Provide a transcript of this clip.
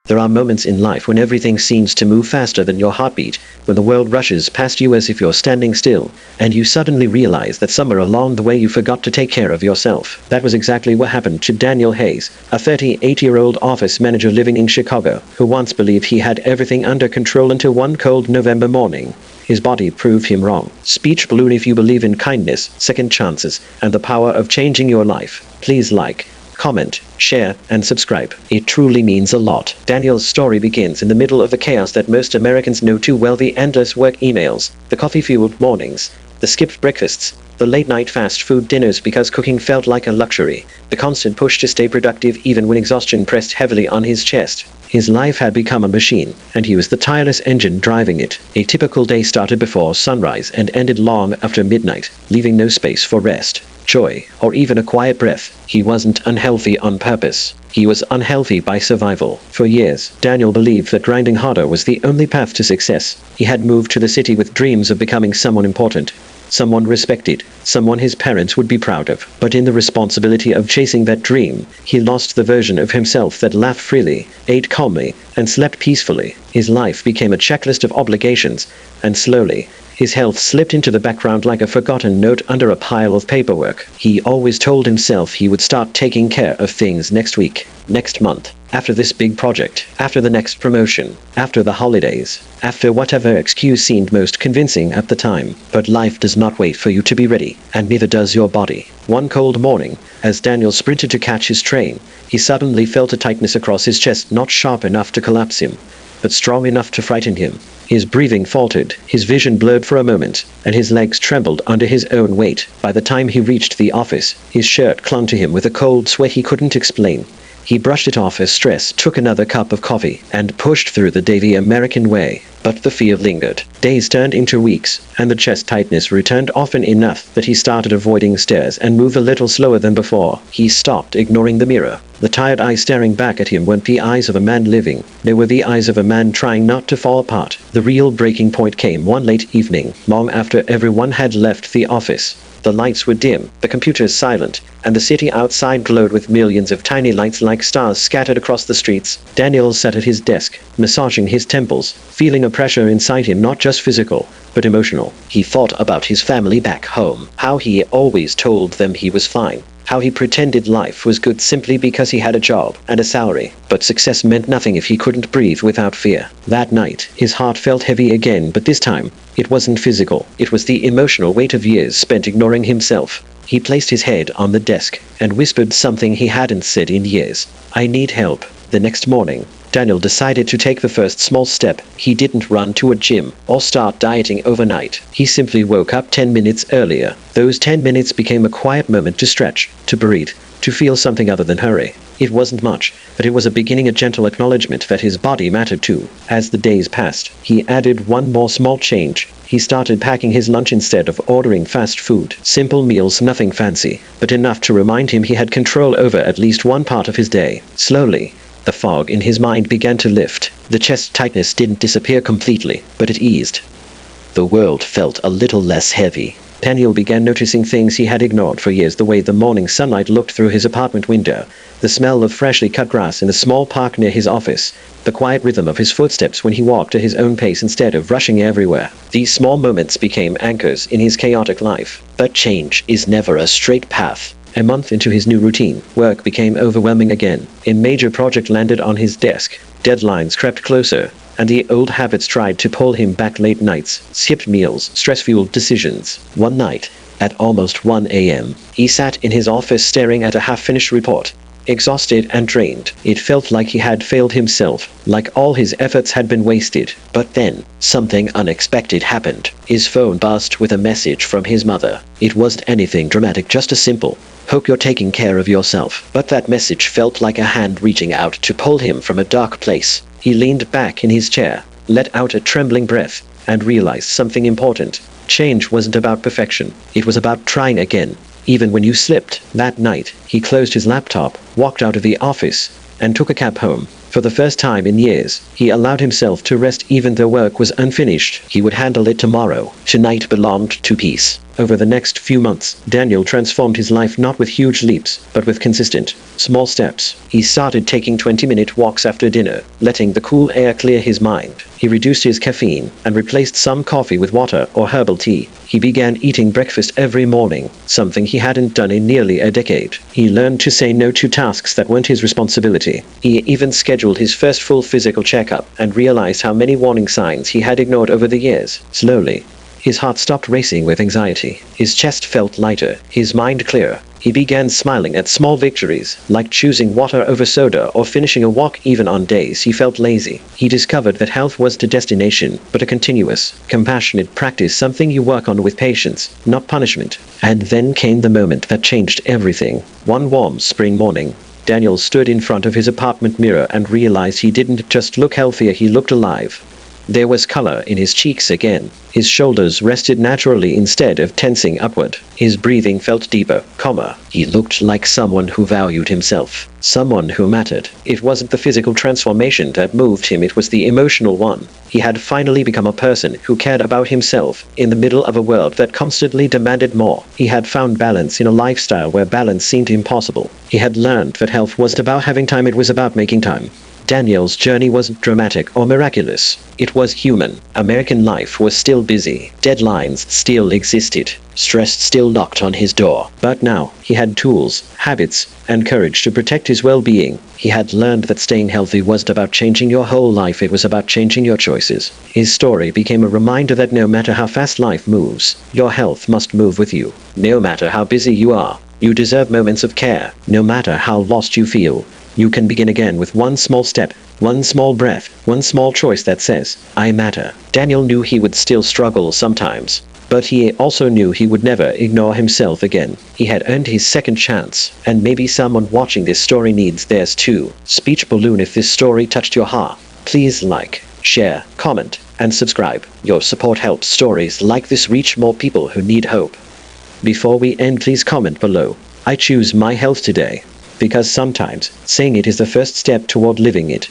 There are moments in life when everything seems to move faster than your heartbeat, when the world rushes past you as if you're standing still, and you suddenly realize that somewhere along the way you forgot to take care of yourself. That was exactly what happened to Daniel Hayes, a 38-year-old office manager living in Chicago, who once believed he had everything under control until one cold November morning. His body proved him wrong. Speech balloon if you believe in kindness, second chances, and the power of changing your life. Please like, comment, share, and subscribe. It truly means a lot. Daniel's story begins in the middle of the chaos that most Americans know too well: the endless work emails, the coffee-fueled mornings, the skipped breakfasts, the late-night fast food dinners because cooking felt like a luxury, the constant push to stay productive even when exhaustion pressed heavily on his chest. His life had become a machine, and he was the tireless engine driving it. A typical day started before sunrise and ended long after midnight, leaving no space for rest, joy, or even a quiet breath. He wasn't unhealthy on purpose. He was unhealthy by survival. For years, Daniel believed that grinding harder was the only path to success. He had moved to the city with dreams of becoming someone important, someone respected, someone his parents would be proud of. But in the responsibility of chasing that dream, he lost the version of himself that laughed freely, ate calmly, and slept peacefully. His life became a checklist of obligations, and slowly, his health slipped into the background like a forgotten note under a pile of paperwork. He always told himself he would start taking care of things next week, next month, after this big project, after the next promotion, after the holidays, after whatever excuse seemed most convincing at the time. But life does not wait for you to be ready, and neither does your body. One cold morning, as Daniel sprinted to catch his train, he suddenly felt a tightness across his chest, not sharp enough to collapse him, but strong enough to frighten him. His breathing faltered, his vision blurred for a moment, and his legs trembled under his own weight. By the time he reached the office, his shirt clung to him with a cold sweat he couldn't explain. He brushed it off as stress, took another cup of coffee, and pushed through the day the American way. But the fear lingered. Days turned into weeks, and the chest tightness returned often enough that he started avoiding stairs and moved a little slower than before. He stopped ignoring the mirror. The tired eyes staring back at him weren't the eyes of a man living. They were the eyes of a man trying not to fall apart. The real breaking point came one late evening, long after everyone had left the office. The lights were dim, the computers silent, and the city outside glowed with millions of tiny lights like stars scattered across the streets. Daniel sat at his desk, massaging his temples, feeling a pressure inside him, not just physical, but emotional. He thought about his family back home, how he always told them he was fine, how he pretended life was good simply because he had a job and a salary, but success meant nothing if he couldn't breathe without fear. That night, his heart felt heavy again, but this time, it wasn't physical. It was the emotional weight of years spent ignoring himself. He placed his head on the desk and whispered something he hadn't said in years. "I need help." The next morning, Daniel decided to take the first small step. He didn't run to a gym or start dieting overnight. He simply woke up 10 minutes earlier. Those 10 minutes became a quiet moment to stretch, to breathe, to feel something other than hurry. It wasn't much, but it was a beginning, a gentle acknowledgement that his body mattered too. As the days passed, he added one more small change. He started packing his lunch instead of ordering fast food. Simple meals, nothing fancy, but enough to remind him he had control over at least one part of his day. Slowly, the fog in his mind began to lift. The chest tightness didn't disappear completely, but it eased. The world felt a little less heavy. Daniel began noticing things he had ignored for years: the way the morning sunlight looked through his apartment window, the smell of freshly cut grass in a small park near his office, the quiet rhythm of his footsteps when he walked at his own pace instead of rushing everywhere. These small moments became anchors in his chaotic life. But change is never a straight path. A month into his new routine, work became overwhelming again. A major project landed on his desk. Deadlines crept closer, and the old habits tried to pull him back: late nights, skipped meals, stress-fueled decisions. One night, at almost 1 a.m., he sat in his office staring at a half-finished report, exhausted and drained. It felt like he had failed himself, like all his efforts had been wasted. But then, something unexpected happened. His phone buzzed with a message from his mother. It wasn't anything dramatic, just a simple, "Hope you're taking care of yourself." But that message felt like a hand reaching out to pull him from a dark place. He leaned back in his chair, let out a trembling breath, and realized something important. Change wasn't about perfection. It was about trying again, even when you slipped. That night, he closed his laptop, walked out of the office, and took a cab home. For the first time in years, he allowed himself to rest even though work was unfinished. He would handle it tomorrow. Tonight belonged to peace. Over the next few months, Daniel transformed his life not with huge leaps, but with consistent, small steps. He started taking 20-minute walks after dinner, letting the cool air clear his mind. He reduced his caffeine and replaced some coffee with water or herbal tea. He began eating breakfast every morning, something he hadn't done in nearly a decade. He learned to say no to tasks that weren't his responsibility. He even scheduled his first full physical checkup and realized how many warning signs he had ignored over the years. Slowly, his heart stopped racing with anxiety. His chest felt lighter, his mind clearer. He began smiling at small victories, like choosing water over soda or finishing a walk even on days he felt lazy. He discovered that health was the destination, but a continuous, compassionate practice, something you work on with patience, not punishment. And then came the moment that changed everything. One warm spring morning, Daniel stood in front of his apartment mirror and realized he didn't just look healthier, he looked alive. There was color in his cheeks again. His shoulders rested naturally instead of tensing upward. His breathing felt deeper, calmer. He looked like someone who valued himself. Someone who mattered. It wasn't the physical transformation that moved him, it was the emotional one. He had finally become a person who cared about himself in the middle of a world that constantly demanded more. He had found balance in a lifestyle where balance seemed impossible. He had learned that health wasn't about having time, it was about making time. Daniel's journey wasn't dramatic or miraculous. It was human. American life was still busy. Deadlines still existed. Stress still knocked on his door. But now, he had tools, habits, and courage to protect his well-being. He had learned that staying healthy wasn't about changing your whole life, it was about changing your choices. His story became a reminder that no matter how fast life moves, your health must move with you. No matter how busy you are, you deserve moments of care. No matter how lost you feel, you can begin again with one small step, one small breath, one small choice that says, I matter. Daniel knew he would still struggle sometimes, but he also knew he would never ignore himself again. He had earned his second chance, and maybe someone watching this story needs theirs too. Speech balloon, if this story touched your heart, please like, share, comment, and subscribe. Your support helps stories like this reach more people who need hope. Before we end, please comment below, I choose my health today. Because sometimes, saying it is the first step toward living it.